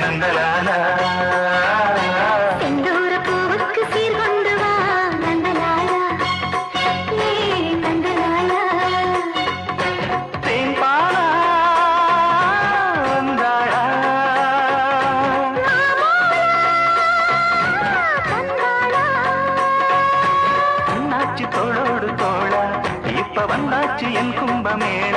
நந்தலாலா செந்தூர பூவுக்கு சீர் கொண்டு வா நந்தலாலா ஏ நந்தலாலா தேன்பாலா வந்தாளா வந்தாச்சு தோளோடு தோளா இப்ப வந்தாச்சு என் கும்பமேளா